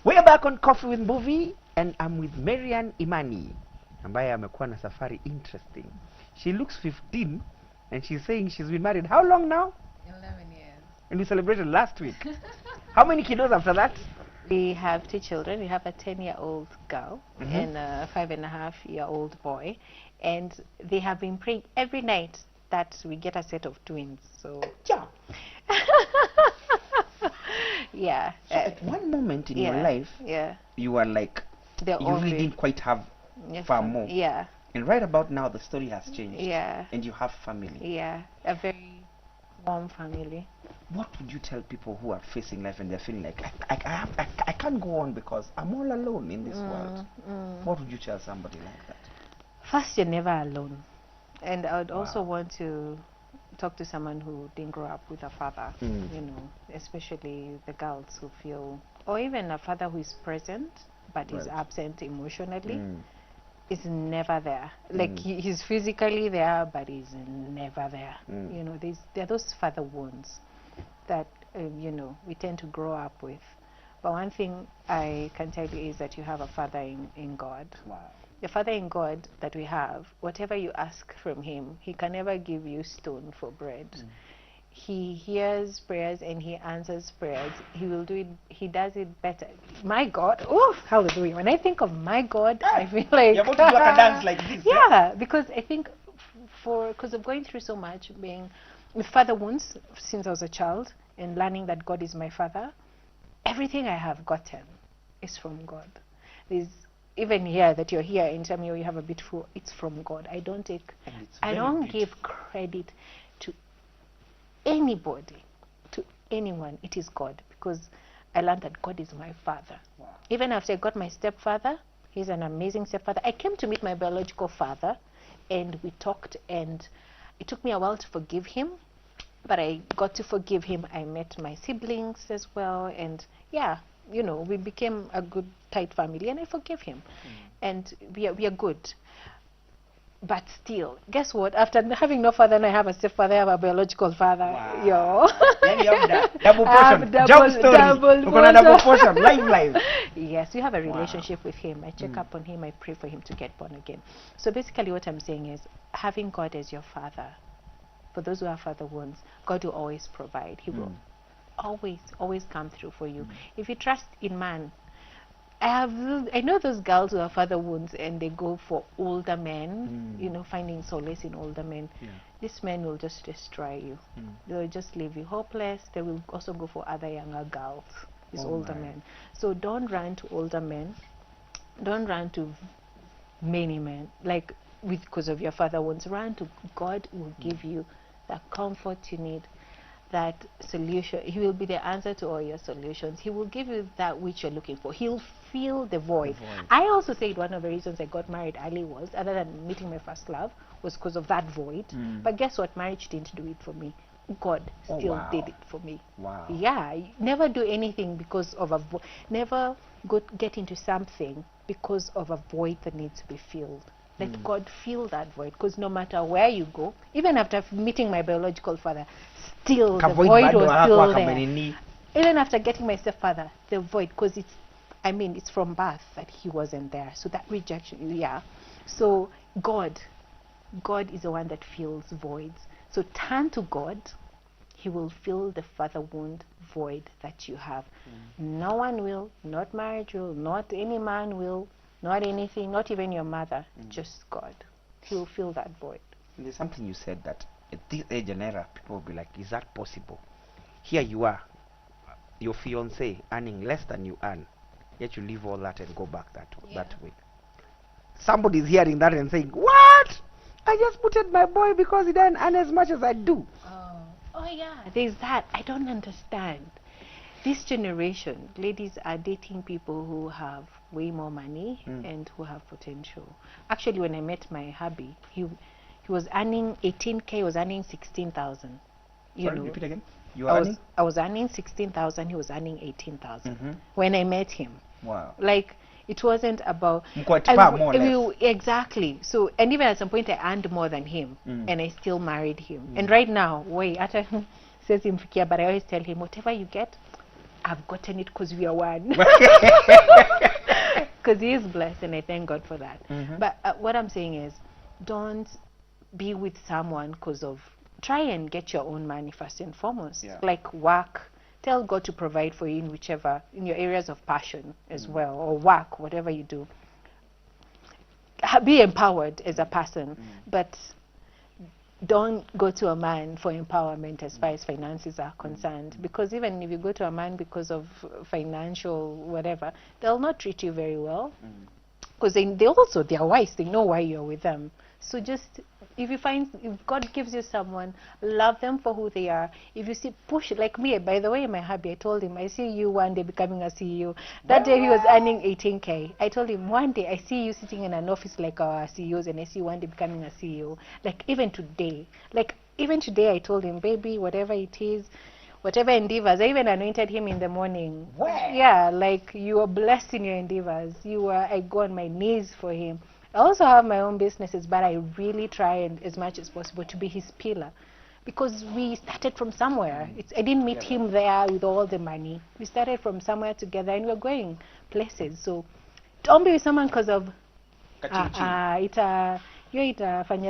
We are back on Coffee with Movie, and I'm with Maryanne Imani, ambaye amekuwa na safari interesting. She looks 15, and she's saying she's been married how long now? 11 years. And we celebrated last week. How many kiddos after that? We have 2 children. We have a 10-year-old girl and a 5.5-year-old boy, and they have been praying every night that we get a set of twins. So Yeah. yeah. So at one moment in your life, you were like, you really didn't quite have far more. Yeah. And right about now, the story has changed. Yeah. And you have family. Yeah. A very warm family. What would you tell people who are facing life and they're feeling like, I can't go on because I'm all alone in this world? What would you tell somebody like that? First, you're never alone. And I would also want to talk to someone who didn't grow up with a father, you know, especially the girls who feel, or even a father who is present but is absent emotionally, is never there. Like he's physically there, but he's never there. You know, there are those father wounds that, you know, we tend to grow up with. But one thing I can tell you is that you have a father in God. Wow. The Father in God that we have, whatever you ask from him, he can never give you stone for bread. He hears prayers and he answers prayers. He will do it, he does it better. My God, oh, hallelujah. When I think of my God, I feel like... You're going to do like a dance like this. Yeah, because I think because of going through so much, being with father wounds since I was a child, and learning that God is my father, everything I have gotten is from God. There's even here that you're here in terms of you have a beautiful, it's from God. I don't give credit to anybody, to anyone. It is God, because I learned that God is my father. Wow. Even after I got my stepfather, he's an amazing stepfather. I came to meet my biological father and we talked, and it took me a while to forgive him, but I got to forgive him. I met my siblings as well, and yeah, you know, we became a good, tight family, and I forgive him. And we are good. But still, guess what? After having no father, and I have a stepfather, I have a biological father. Wow. Yo. Then you have double portion. Double portion. Live. Yes, we have a relationship with him. I check up on him. I pray for him to get born again. So basically what I'm saying is, having God as your father, for those who have father wounds, God will always provide. He will always come through for you. If you trust in man, I know those girls who have father wounds and they go for older men, you know, finding solace in older men. This man will just destroy you. They'll just leave you hopeless. They will also go for other younger girls, these older men. So don't run to older men. Don't run to many men, like because of your father wounds. Run to God. Will give you the comfort you need, that solution. He will be the answer to all your solutions. He will give you that which you're looking for. He'll fill the void. I also said one of the reasons I got married early was, other than meeting my first love, was because of that void. But guess what? Marriage didn't do it for me. God still did it for me. Wow. Yeah, never do anything because of a void. Never get into something because of a void that needs to be filled. Let God fill that void, because no matter where you go, even after meeting my biological father, still the void was still there. Even after getting my stepfather, the void, because it's from birth that he wasn't there. So that rejection, So God is the one that fills voids. So turn to God. He will fill the father wound void that you have. No one will, not marriage will, not any man will, not anything, not even your mother, just God. He will fill that void. There's something you said that at this age and era, people will be like, is that possible? Here you are, your fiancé earning less than you earn, yet you leave all that and go back that way. Somebody's hearing that and saying, what? I just putted my boy because he didn't earn as much as I do. Oh yeah, there's that. I don't understand. This generation, ladies are dating people who have way more money and who have potential. Actually, when I met my hubby, he was earning 18K, he was earning 16,000. Sorry, repeat again. I was earning 16,000, he was earning 18,000 when I met him. Wow. Like, it wasn't about... Exactly. So, and even at some point I earned more than him, and I still married him. And right now, says imfikia, but I always tell him, whatever you get, I've gotten it because we are one. Because he is blessed, and I thank God for that. But what I'm saying is, don't be with someone because of, try and get your own money first and foremost. Like work, tell God to provide for you in whichever, in your areas of passion as well, or work, whatever you do. Be empowered as a person, but don't go to a man for empowerment as far as finances are concerned, because even if you go to a man because of financial whatever, they'll not treat you very well, because they also, they are wise, they know why you're with them. So just, if God gives you someone, love them for who they are. If you see, push, like me, by the way, in my hubby, I told him, I see you one day becoming a CEO. That day he was earning 18K. I told him, one day I see you sitting in an office like our CEOs, and I see you one day becoming a CEO. Like even today I told him, baby, whatever it is, whatever endeavors, I even anointed him in the morning. Yeah, like, you are blessed in your endeavors. I go on my knees for him. I also have my own businesses, but I really try and as much as possible to be his pillar, because we started from somewhere. I didn't meet him there with all the money. We started from somewhere together, and we're going places. So don't be with someone because of itafanya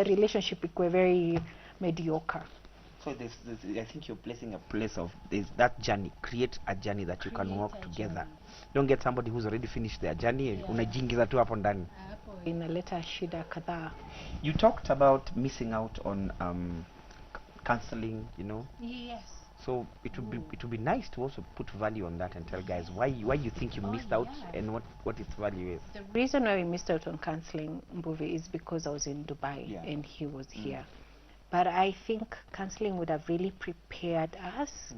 relationship ikwe very mediocre. So I think you're placing a place of, there's that journey. Create a journey that you can walk together. Don't get somebody who's already finished their journey. Unajingiza tu hapo ndani. Inaleta shida kadhaa. You talked about missing out on counseling, you know. Yes. So it would be nice to also put value on that and tell guys why you think you missed out and what its value is. The reason why we missed out on counseling, Mbuvi, is because I was in Dubai and he was here. But I think counseling would have really prepared us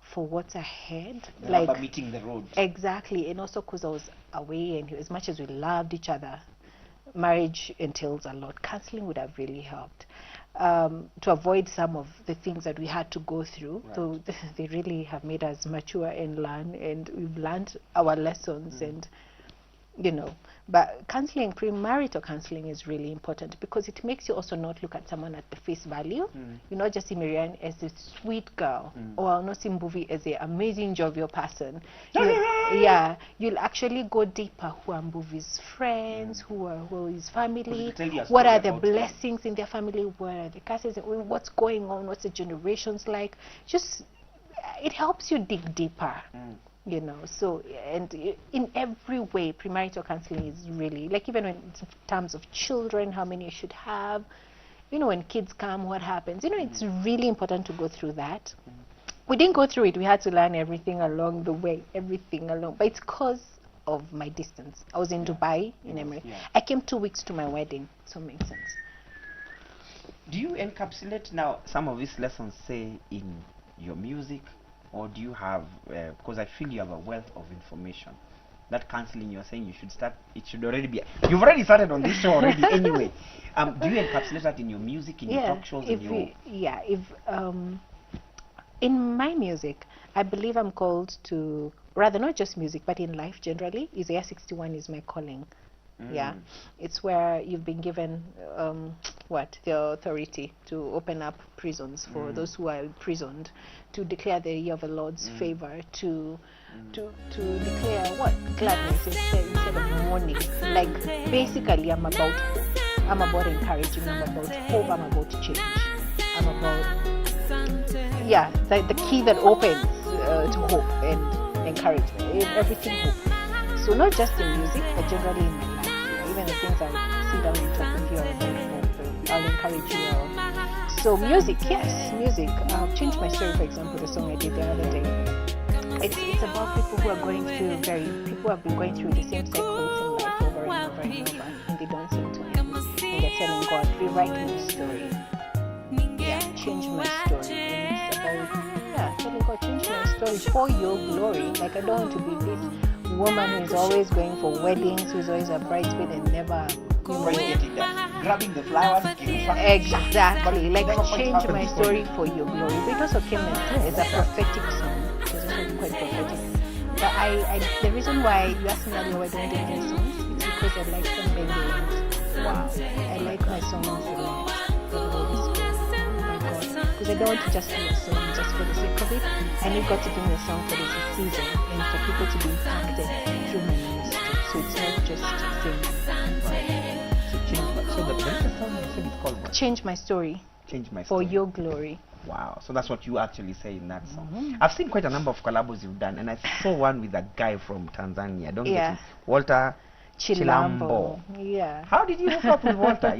for what's ahead. Like meeting the road. Exactly, and also because I was away, and as much as we loved each other, marriage entails a lot. Counseling would have really helped to avoid some of the things that we had to go through. So they really have made us mature and learn, and we've learned our lessons, and you know. But counseling, premarital counseling, is really important because it makes you also not look at someone at the face value. You not just see Maryanne as a sweet girl, or not see Mbuvi as an amazing jovial person. You'll actually go deeper. Who are Mbuvi's friends? Who are his family? What are the blessings in their family? What are the curses? What's going on? What's the generations like? Just, it helps you dig deeper. You know, so, and in every way, premarital counseling is really, like, even in terms of children, how many you should have, you know, when kids come, what happens, you know, it's really important to go through that. We didn't go through it, we had to learn everything along the way, but it's because of my distance. I was in Dubai, in Emirates. I came 2 weeks to my wedding, so it makes sense. Do you encapsulate now some of these lessons, say, in your music? Or do you have, because I feel you have a wealth of information. That counseling you're saying you should start, it should already be, you've already started on this show already anyway. Do you encapsulate that in your music, in your talk shows? In my music, I believe I'm called to, rather not just music, but in life generally, Isaiah 61 is my calling. It's where you've been given the authority to open up prisons for those who are imprisoned, to declare the year of the Lord's favor, to declare what? Gladness instead of mourning. Like, basically, I'm about encouraging, I'm about hope, I'm about change, I'm about the key that opens to hope and encouragement, everything hope. So not just in music, but generally in my life. Even the things I'll sit down and talk with you, I'll encourage you. So music, yes, music. Change My Story, for example, the song I did the other day. It's about people who are going through people who have been going through the same cycles in life over and over and over, and they don't seem to end. And they're telling God, rewrite my story. Change my story. And it's about telling God, change my story for your glory. Like, I don't want to be this woman who is always going for weddings, who's always a bridesmaid and never grabbing the flowers. Exactly. Like, change my story for your glory. But it also came as a prophetic song. It was also quite prophetic. But the reason why you asked me earlier why I don't do any songs is because I like them banging. Wow. I like my songs like the Holy Spirit. Oh my God. because I don't want to just do a song just for the sake of it. I need God to give me a song for this season and for people to be impacted through my ministry. So it's not just singing. So the song you said it's called what? Change my story. Change My For Story. your glory. Wow, so that's what you actually say in that song. I've seen quite a number of collabs you've done, and I saw one with a guy from Tanzania. Don't get it, Walter Chilambo. Yeah. How did you hook up with Walter?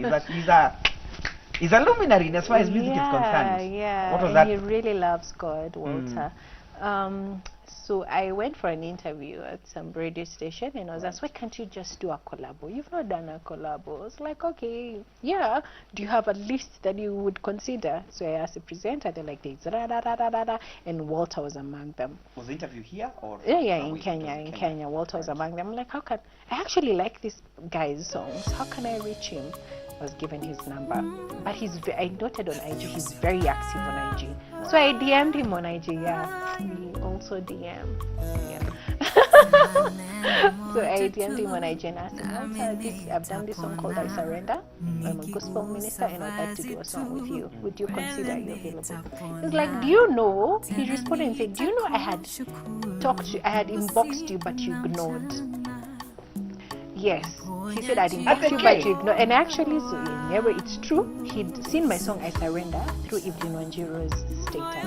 He's a luminary as far as music is concerned. Yeah, What was and that? he really loves God, Walter. So I went for an interview at some radio station, and I was asked, why can't you just do a collabo? You've not done a collabo. I was like, okay, yeah. Do you have a list that you would consider? So I asked the presenter, they're like, and Walter was among them. Was the interview here or? Yeah, in Kenya. Walter was among them. I'm like, how can I actually like this guy's songs? How can I reach him? I was given his number, but I noted on IG he's very active on IG. So I DM'd him on IG. Yeah, we also DM. Yeah. So I DM'd him on IG and asked him, Walter, I've done this song called I Surrender. I'm a gospel minister and I'd like to do a song with you. Would you consider you available? He's like, do you know? He responded and said, do you know I had inboxed you but you ignored? Yes, he said I didn't box you, but you ignored. And actually, so it's true. He'd seen my song I Surrender through Evelyn Wanjiru's status.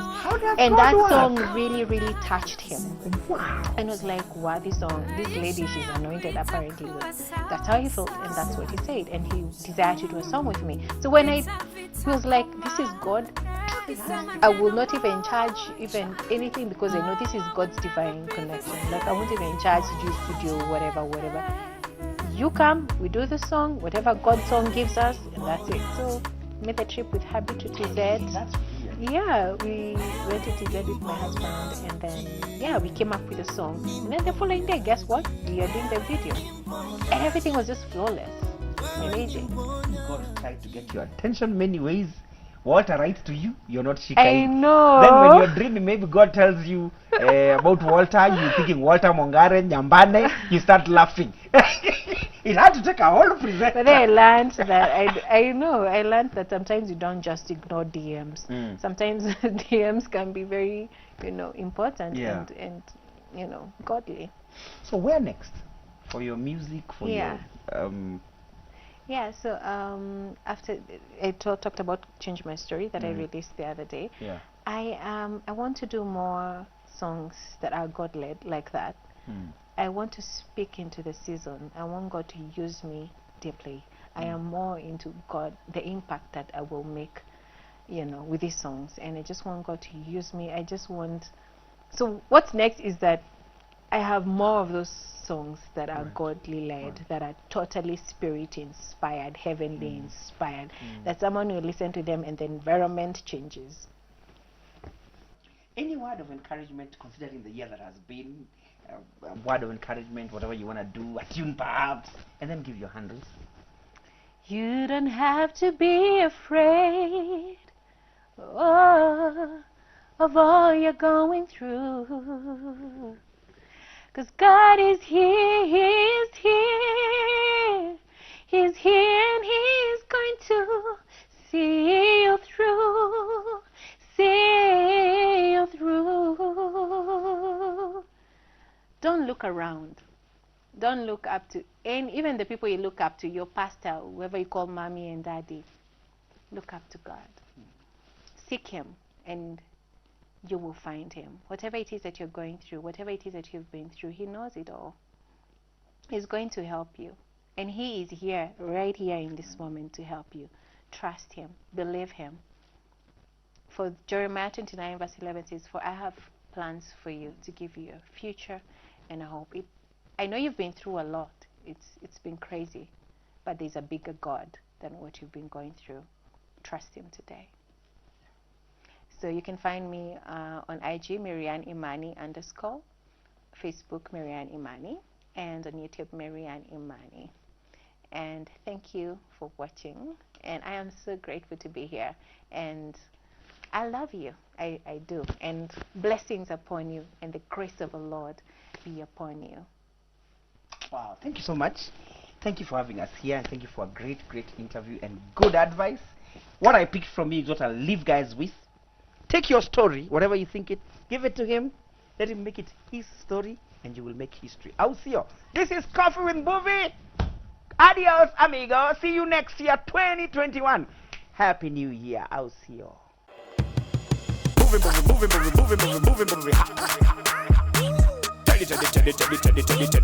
And that song really, really touched him. Wow. And was like, wow, this lady, she's anointed apparently. That's how he felt, and that's what he said. And he desired to do a song with me. So when he was like, this is God, I will not even charge even anything because I know this is God's divine connection. Like, I won't even charge you studio, whatever. You come, we do the song, whatever God's song gives us, and that's it. So, made the trip with Happy to TZ. Yeah, we went to TZ with my husband, and then, we came up with a song. And then the following day, guess what? We are doing the video. And everything was just flawless. Amazing. God tried to get your attention many ways. Walter writes to you, you're not Shika. I know. Then when you're dreaming, maybe God tells you about Walter, you're thinking Walter Mongare, Nyambane, you start laughing. It had to take a whole presenter. But then I learned that, I learned that sometimes you don't just ignore DMs. Sometimes DMs can be very, important and godly. So where next? For your music, for your... so after I talked about Change My Story that I released the other day, I want to do more songs that are God-led like that. I want to speak into the season. I want God to use me deeply. I am more into God, the impact that I will make, with these songs. And I just want God to use me. So what's next is that I have more of those songs that are godly led, that are totally spirit inspired, heavenly inspired, that someone will listen to them and the environment changes. Any word of encouragement considering the year that has been? A word of encouragement, whatever you want to do, a tune perhaps, and then give your handles. You don't have to be afraid of all you're going through. 'Cause God is here, He is here. He's here and He's going to see you through, see you through. Don't look around. Don't look up to, and even the people you look up to, your pastor, whoever you call mommy and daddy, look up to God. Seek Him and you will find Him. Whatever it is that you're going through, whatever it is that you've been through, He knows it all. He's going to help you. And He is here, right here in this moment to help you. Trust Him. Believe Him. For Jeremiah 29 verse 11 says, for I have plans for you to give you a future and a hope. I know you've been through a lot. It's been crazy. But there's a bigger God than what you've been going through. Trust Him today. So you can find me on IG, Maryanne Imani _, Facebook, Maryanne Imani, and on YouTube, Maryanne Imani. And thank you for watching. And I am so grateful to be here. And I love you. I do. And blessings upon you, and the grace of the Lord be upon you. Wow, thank you so much. Thank you for having us here, and thank you for a great interview and good advice. What I picked from you is what I'll leave guys with. Take your story, whatever you think it, give it to him. Let him make it his story, and you will make history. I'll see you. This is Coffee with Movie. Adios, amigo. See you next year, 2021. Happy New Year. I'll see you. Moving.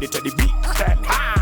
Teddy beat.